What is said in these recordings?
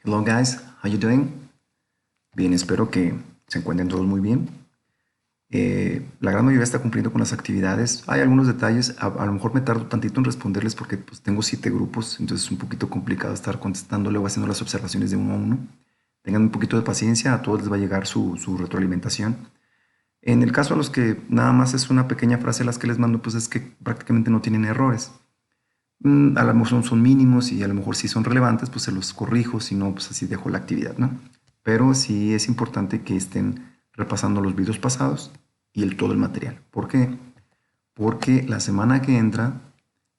Hello guys, how you doing? Bien, espero que se encuentren todos muy bien. La gran mayoría está cumpliendo con las actividades. Hay algunos detalles, a lo mejor me tardo tantito en responderles porque pues, tengo 7 grupos, entonces es un poquito complicado estar contestándole o haciendo las observaciones de uno a uno. Tengan un poquito de paciencia, a todos les va a llegar su retroalimentación. En el caso a los que nada más es una pequeña frase las que les mando, pues es que prácticamente no tienen errores. A lo mejor son mínimos y a lo mejor si son relevantes, pues se los corrijo, si no, pues así dejo la actividad, ¿no? Pero sí es importante que estén repasando los videos pasados y todo el material. ¿Por qué? Porque la semana que entra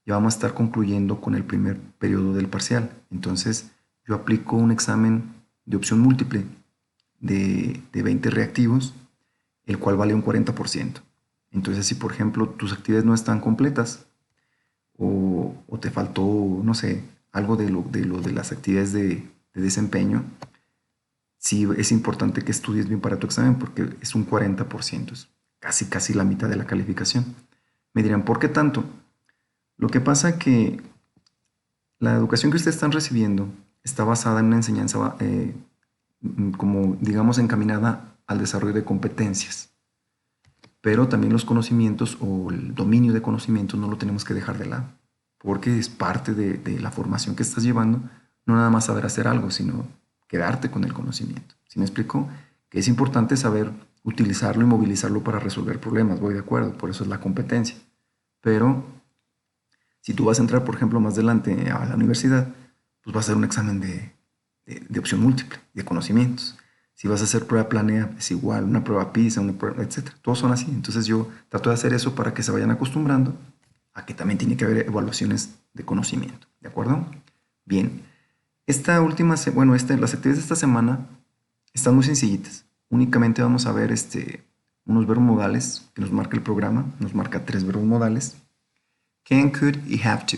ya vamos a estar concluyendo con el primer periodo del parcial. Entonces yo aplico un examen de opción múltiple de 20 reactivos, el cual vale un 40%. Entonces si por ejemplo tus actividades no están completas, o te faltó, no sé, algo de las actividades de desempeño, sí es importante que estudies bien para tu examen porque es un 40%, es casi la mitad de la calificación. Me dirán, ¿por qué tanto? Lo que pasa es que la educación que ustedes están recibiendo está basada en una enseñanza como, digamos, encaminada al desarrollo de competencias, pero también los conocimientos o el dominio de conocimientos no lo tenemos que dejar de lado, porque es parte de la formación que estás llevando, no nada más saber hacer algo, sino quedarte con el conocimiento. ¿Sí me explico? Que es importante saber utilizarlo y movilizarlo para resolver problemas, voy de acuerdo, por eso es la competencia. Pero si tú vas a entrar, por ejemplo, más adelante a la universidad, pues vas a hacer un examen de opción múltiple, de conocimientos. Si vas a hacer prueba planea, es igual, una prueba PISA, una prueba, etcétera. Todos son así. Entonces yo trato de hacer eso para que se vayan acostumbrando a que también tiene que haber evaluaciones de conocimiento. ¿De acuerdo? Bien. Esta última, bueno, las actividades de esta semana están muy sencillitas. Únicamente vamos a ver unos verbos modales que nos marca el programa. Nos marca 3 verbos modales. Can, could y have to.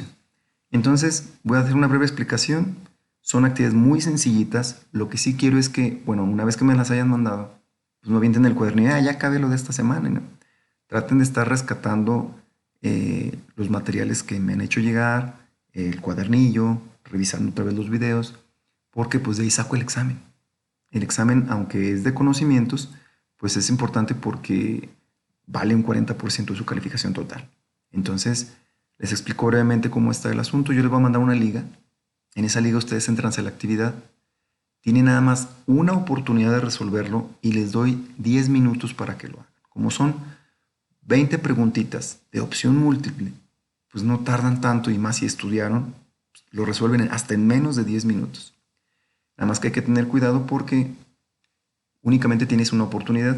Entonces voy a hacer una breve explicación. Son actividades muy sencillitas. Lo que sí quiero es que, bueno, una vez que me las hayan mandado, pues no avienten el cuaderno y ya acabé lo de esta semana, ¿no? Traten de estar rescatando los materiales que me han hecho llegar, el cuadernillo, revisando otra vez los videos, porque pues de ahí saco el examen. El examen, aunque es de conocimientos, pues es importante porque vale un 40% de su calificación total. Entonces, les explico brevemente cómo está el asunto. Yo les voy a mandar una liga. En esa liga ustedes entran a la actividad. Tienen nada más una oportunidad de resolverlo y les doy 10 minutos para que lo hagan. Como son 20 preguntitas de opción múltiple, pues no tardan tanto y más si estudiaron, pues lo resuelven hasta en menos de 10 minutos. Nada más que hay que tener cuidado porque únicamente tienes una oportunidad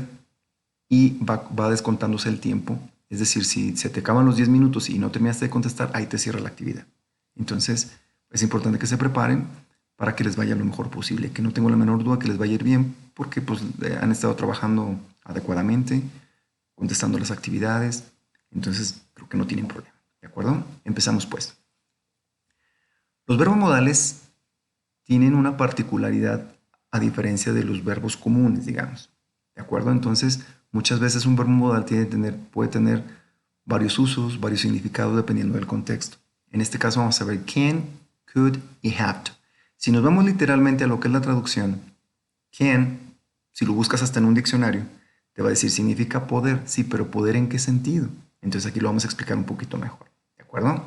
y va descontándose el tiempo. Es decir, si se te acaban los 10 minutos y no terminaste de contestar, ahí te cierra la actividad. Entonces, es importante que se preparen para que les vaya lo mejor posible. Que no tengo la menor duda que les vaya a ir bien porque pues, han estado trabajando adecuadamente, contestando las actividades. Entonces, creo que no tienen problema. ¿De acuerdo? Empezamos pues. Los verbos modales tienen una particularidad a diferencia de los verbos comunes, digamos. ¿De acuerdo? Entonces, muchas veces un verbo modal puede tener varios usos, varios significados dependiendo del contexto. En este caso vamos a ver can, could y have to. Si nos vamos literalmente a lo que es la traducción, can, si lo buscas hasta en un diccionario, te va a decir significa poder. Sí, pero ¿poder en qué sentido? Entonces aquí lo vamos a explicar un poquito mejor. ¿De acuerdo?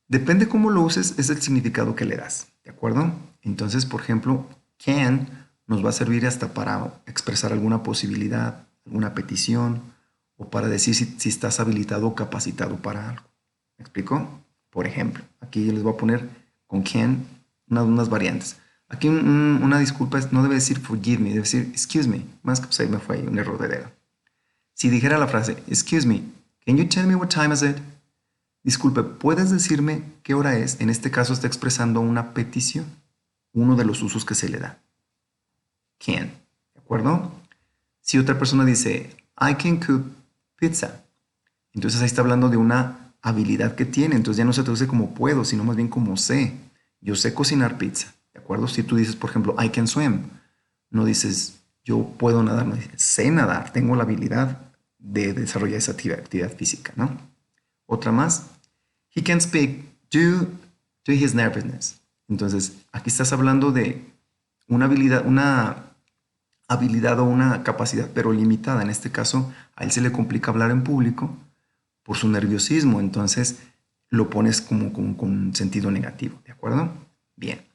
Depende cómo lo uses, es el significado que le das. ¿De acuerdo? Entonces, por ejemplo, can nos va a servir hasta para expresar alguna posibilidad, alguna petición, o para decir si estás habilitado o capacitado para algo. ¿Me explico? Por ejemplo, aquí yo les voy a poner con can unas variantes. Aquí una disculpa no debe decir forgive me, debe decir excuse me. Más que pues ahí me fue un error de dedo. Si dijera la frase, excuse me, can you tell me what time is it? Disculpe, ¿puedes decirme qué hora es? En este caso está expresando una petición, uno de los usos que se le da. Can, ¿de acuerdo? Si otra persona dice, I can cook pizza, entonces ahí está hablando de una habilidad que tiene, entonces ya no se traduce como puedo, sino más bien como sé. Yo sé cocinar pizza, ¿de acuerdo? Si tú dices, por ejemplo, I can swim, no dices, yo puedo nadar, no dices, sé nadar, tengo la habilidad de desarrollar esa actividad física, ¿no? Otra más, he can speak due to his nervousness. Entonces, aquí estás hablando de una habilidad o una capacidad, pero limitada. En este caso, a él se le complica hablar en público por su nerviosismo, entonces lo pones como con sentido negativo, ¿de acuerdo? Bien.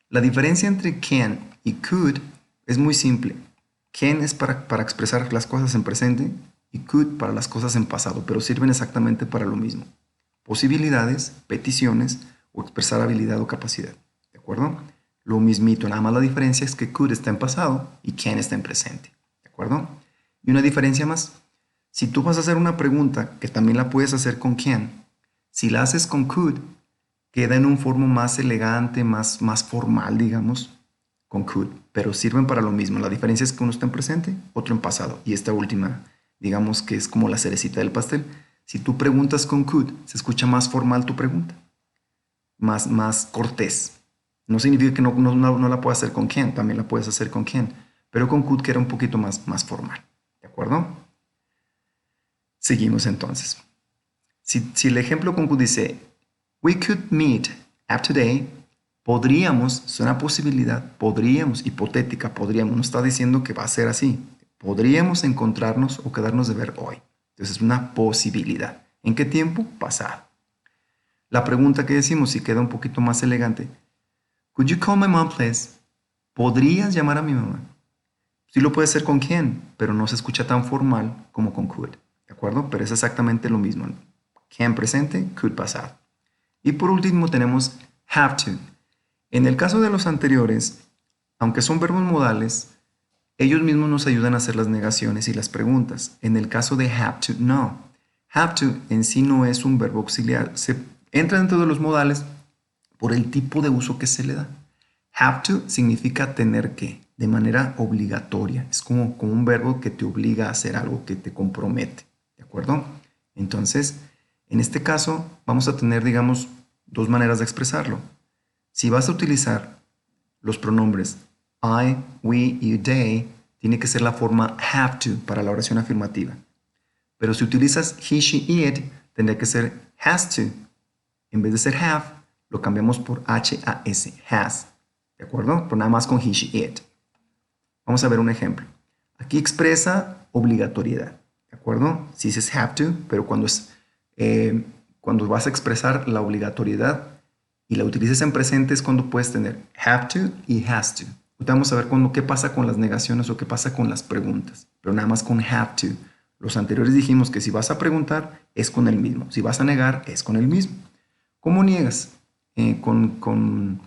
La diferencia entre can y could es muy simple. Can es para expresar las cosas en presente y could para las cosas en pasado, pero sirven exactamente para lo mismo. Posibilidades, peticiones o expresar habilidad o capacidad, ¿de acuerdo? Lo mismito, nada más la diferencia es que could está en pasado y can está en presente, ¿de acuerdo? Y una diferencia más, si tú vas a hacer una pregunta que también la puedes hacer con can, si la haces con could, queda en un forma más elegante, más formal, digamos, con could, pero sirven para lo mismo. La diferencia es que uno está en presente, otro en pasado. Y esta última, digamos que es como la cerecita del pastel. Si tú preguntas con could, se escucha más formal tu pregunta, más cortés. No significa que no la puedas hacer con can, también la puedes hacer con can, pero con could que era un poquito más formal. ¿De acuerdo? Seguimos entonces. Si el ejemplo con could dice, we could meet up today, podríamos, es una posibilidad, podríamos, hipotética, podríamos, no está diciendo que va a ser así. Podríamos encontrarnos o quedarnos de ver hoy. Entonces es una posibilidad. ¿En qué tiempo? Pasado. La pregunta que decimos, si queda un poquito más elegante, could you call my mom, please? ¿Podrías llamar a mi mamá? Sí lo puede hacer con can, pero no se escucha tan formal como con could. ¿De acuerdo? Pero es exactamente lo mismo. Can presente, could pasado. Y por último tenemos have to. En el caso de los anteriores, aunque son verbos modales, ellos mismos nos ayudan a hacer las negaciones y las preguntas. En el caso de have to, no. Have to en sí no es un verbo auxiliar. Se entra dentro de los modales por el tipo de uso que se le da. Have to significa tener que, de manera obligatoria. Es como un verbo que te obliga a hacer algo, que te compromete. ¿De acuerdo? Entonces, en este caso, vamos a tener, digamos, dos maneras de expresarlo. Si vas a utilizar los pronombres I, we y they, tiene que ser la forma have to para la oración afirmativa. Pero si utilizas he, she, it, tendría que ser has to. En vez de ser have, lo cambiamos por H-A-S, has. ¿De acuerdo? Pero nada más con he, she, it. Vamos a ver un ejemplo. Aquí expresa obligatoriedad. ¿De acuerdo? Si dices have to, pero cuando vas a expresar la obligatoriedad y la utilices en presente es cuando puedes tener have to y has to. Ahorita vamos a ver qué pasa con las negaciones o qué pasa con las preguntas, pero nada más con have to. Los anteriores dijimos que si vas a preguntar es con el mismo, si vas a negar es con el mismo. ¿Cómo niegas? Con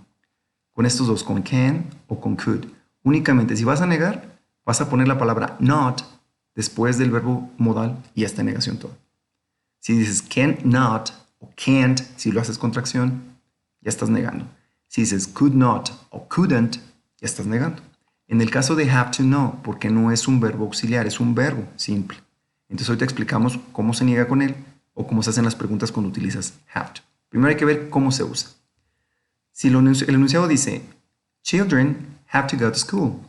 estos dos, con can o con could. Únicamente si vas a negar, vas a poner la palabra not después del verbo modal y esta negación toda. Si dices can not o can't, si lo haces contracción, ya estás negando. Si dices could not o couldn't, ya estás negando. En el caso de have to, no, porque no es un verbo auxiliar, es un verbo simple. Entonces hoy te explicamos cómo se niega con él o cómo se hacen las preguntas cuando utilizas have to. Primero hay que ver cómo se usa. Si el enunciado dice, children have to go to school.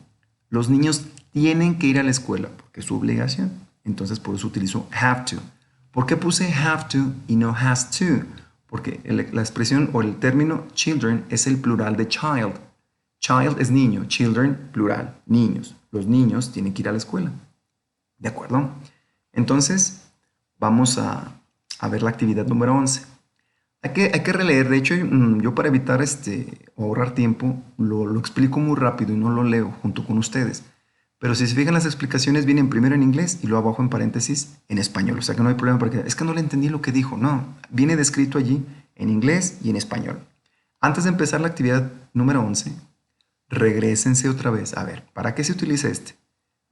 Los niños tienen que ir a la escuela porque es su obligación. Entonces por eso utilizo have to. ¿Por qué puse have to y no has to? Porque la expresión o el término children es el plural de child. Child es niño, children plural, niños. Los niños tienen que ir a la escuela. ¿De acuerdo? Entonces vamos a ver la actividad número 11. Hay que releer, de hecho yo para evitar ahorrar tiempo lo explico muy rápido y no lo leo junto con ustedes. Pero si se fijan las explicaciones vienen primero en inglés y luego abajo en paréntesis en español. O sea que no hay problema porque es que no le entendí lo que dijo. No, viene descrito allí en inglés y en español. Antes de empezar la actividad número 11, regrésense otra vez. A ver, ¿para qué se utiliza este?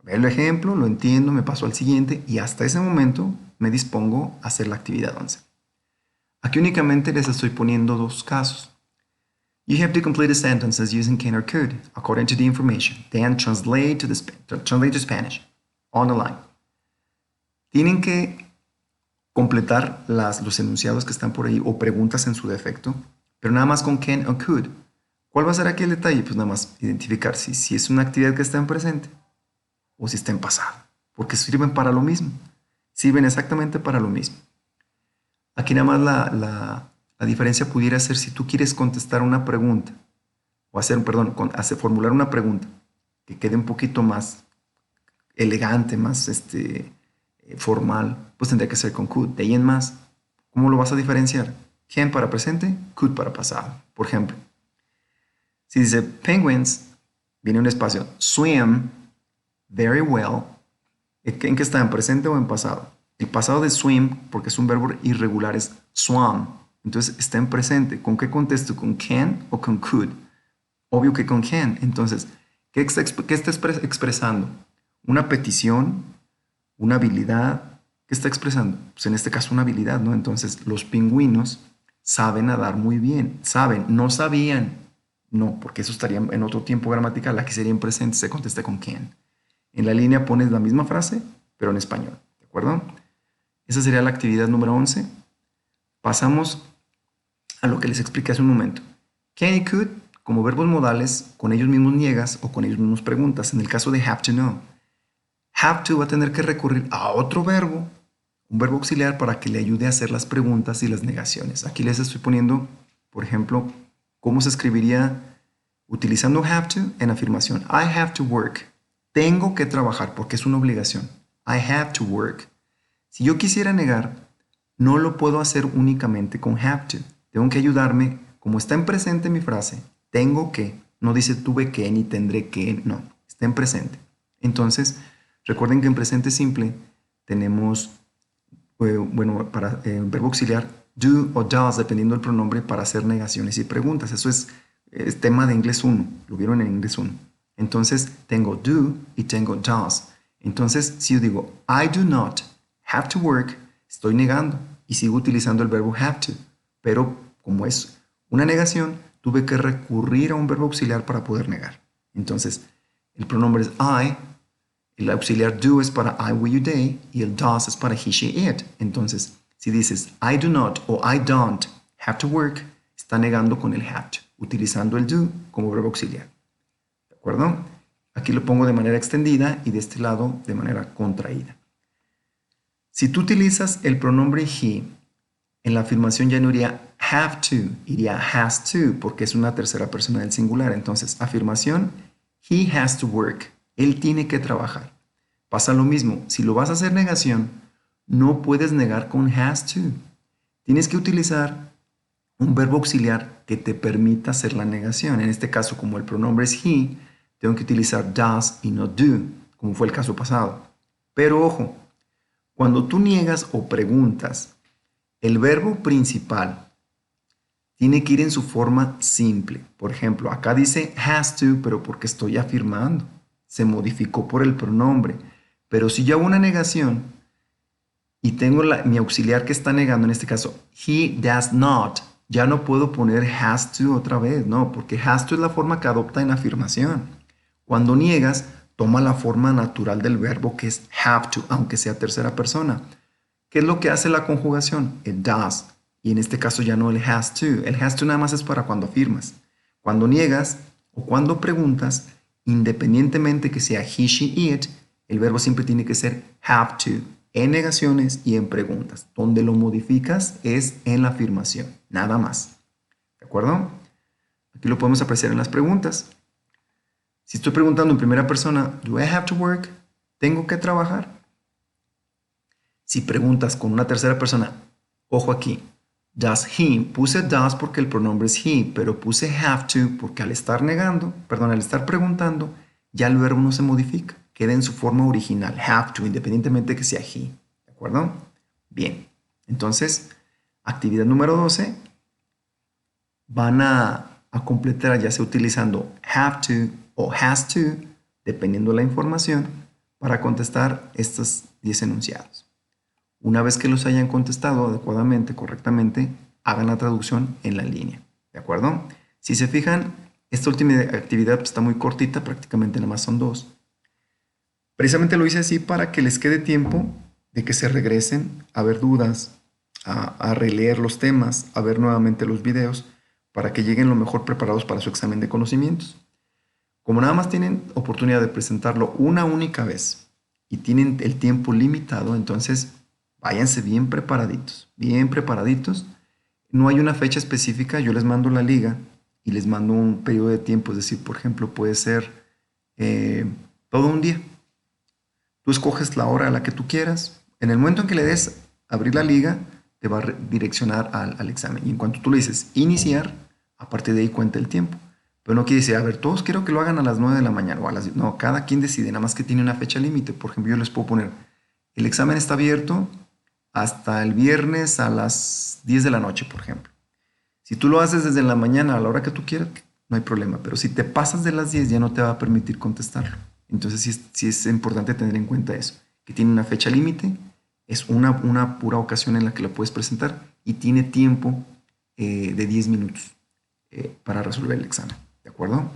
A ver el ejemplo, lo entiendo, me paso al siguiente y hasta ese momento me dispongo a hacer la actividad 11. Aquí únicamente les estoy poniendo dos casos. You have to complete the sentences using can or could, according to the information, then translate to Spanish on the line. Tienen que completar los enunciados que están por ahí o preguntas en su defecto, pero nada más con can o could. ¿Cuál va a ser aquí el detalle? Pues nada más identificar si es una actividad que está en presente o si está en pasado, porque sirven para lo mismo. Sirven exactamente para lo mismo. Aquí nada más la diferencia pudiera ser si tú quieres contestar una pregunta o hacer, perdón, formular una pregunta que quede un poquito más elegante, más formal, pues tendría que ser con could. De ahí en más, ¿cómo lo vas a diferenciar? Can para presente, could para pasado. Por ejemplo, si dice penguins, viene un espacio, swim very well. ¿En qué está? ¿En presente o en pasado? El pasado de swim, porque es un verbo irregular, es swam. Entonces está en presente. ¿Con qué contesto? ¿Con can o con could? Obvio que con can. Entonces, ¿qué está expresando? ¿Una petición? ¿Una habilidad? ¿Qué está expresando? Pues en este caso una habilidad, ¿no? Entonces, los pingüinos saben nadar muy bien. Saben, no sabían. No, porque eso estaría en otro tiempo gramatical. Aquí sería en presente, se contesta con can. En la línea pones la misma frase, pero en español. ¿De acuerdo? Esa sería la actividad número 11. Pasamos a lo que les expliqué hace un momento. Can y could, como verbos modales, con ellos mismos niegas o con ellos mismos preguntas. En el caso de have to know. Have to va a tener que recurrir a otro verbo, un verbo auxiliar para que le ayude a hacer las preguntas y las negaciones. Aquí les estoy poniendo, por ejemplo, cómo se escribiría utilizando have to en afirmación. I have to work. Tengo que trabajar porque es una obligación. I have to work. Si yo quisiera negar, no lo puedo hacer únicamente con have to. Tengo que ayudarme, como está en presente mi frase, tengo que, no dice tuve que ni tendré que, no, está en presente. Entonces, recuerden que en presente simple tenemos, bueno, para verbo auxiliar, do o does, dependiendo del pronombre, para hacer negaciones y preguntas. Eso es tema de inglés 1, lo vieron en inglés 1. Entonces, tengo do y tengo does. Entonces, si yo digo, I do not have to work, estoy negando y sigo utilizando el verbo have to. Pero como es una negación, tuve que recurrir a un verbo auxiliar para poder negar. Entonces, el pronombre es I, el auxiliar do es para I, we, you, they, y el does es para he, she, it. Entonces, si dices I do not o I don't have to work, está negando con el have to, utilizando el do como verbo auxiliar. ¿De acuerdo? Aquí lo pongo de manera extendida y de este lado de manera contraída. Si tú utilizas el pronombre he, en la afirmación ya no iría have to, iría has to, porque es una tercera persona del singular. Entonces, afirmación, he has to work. Él tiene que trabajar. Pasa lo mismo. Si lo vas a hacer negación, no puedes negar con has to. Tienes que utilizar un verbo auxiliar que te permita hacer la negación. En este caso, como el pronombre es he, tengo que utilizar does y no do, como fue el caso pasado. Pero ojo, cuando tú niegas o preguntas, el verbo principal tiene que ir en su forma simple. Por ejemplo, acá dice has to, pero porque estoy afirmando. Se modificó por el pronombre. Pero si yo hago una negación y tengo mi auxiliar que está negando, en este caso, he does not, ya no puedo poner has to otra vez, no, porque has to es la forma que adopta en afirmación. Cuando niegas, toma la forma natural del verbo que es have to, aunque sea tercera persona. ¿Qué es lo que hace la conjugación? It does. Y en este caso ya no el has to. El has to nada más es para cuando afirmas. Cuando niegas o cuando preguntas, independientemente que sea he, she, it, el verbo siempre tiene que ser have to, en negaciones y en preguntas. Donde lo modificas es en la afirmación, nada más. ¿De acuerdo? Aquí lo podemos apreciar en las preguntas. Si estoy preguntando en primera persona, ¿do I have to work? ¿Tengo que trabajar? Si preguntas con una tercera persona, ojo aquí, does he, puse does porque el pronombre es he, pero puse have to porque al estar negando, perdón, al estar preguntando, ya el verbo no se modifica, queda en su forma original, have to, independientemente que sea he, ¿de acuerdo? Bien, entonces, actividad número 12, van a completar ya sea utilizando have to o has to, dependiendo de la información, para contestar estos 10 enunciados. Una vez que los hayan contestado adecuadamente, correctamente, hagan la traducción en la línea. ¿De acuerdo? Si se fijan, esta última actividad está muy cortita, prácticamente nada más son 2. Precisamente lo hice así para que les quede tiempo de que se regresen a ver dudas, a releer los temas, a ver nuevamente los videos, para que lleguen lo mejor preparados para su examen de conocimientos. Como nada más tienen oportunidad de presentarlo una única vez y tienen el tiempo limitado, entonces váyanse bien preparaditos, bien preparaditos. No hay una fecha específica, yo les mando la liga y les mando un periodo de tiempo, es decir, por ejemplo, puede ser todo un día. Tú escoges la hora a la que tú quieras. En el momento en que le des abrir la liga, te va a direccionar al examen. Y en cuanto tú le dices iniciar, a partir de ahí cuenta el tiempo. Pero no quiere decir, a ver, todos quiero que lo hagan a las 9 de la mañana o a las 10. No, cada quien decide, nada más que tiene una fecha límite. Por ejemplo, yo les puedo poner, el examen está abierto hasta el viernes a las 10 de la noche, por ejemplo. Si tú lo haces desde la mañana a la hora que tú quieras, no hay problema. Pero si te pasas de las 10 ya no te va a permitir contestarlo. Entonces sí es importante tener en cuenta eso, que tiene una fecha límite, es una pura ocasión en la que la puedes presentar y tiene tiempo de 10 minutos para resolver el examen. ¿De acuerdo?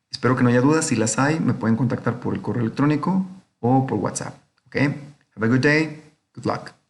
Espero que no haya dudas. Si las hay, me pueden contactar por el correo electrónico o por WhatsApp. ¿Ok? Have a good day. Good luck.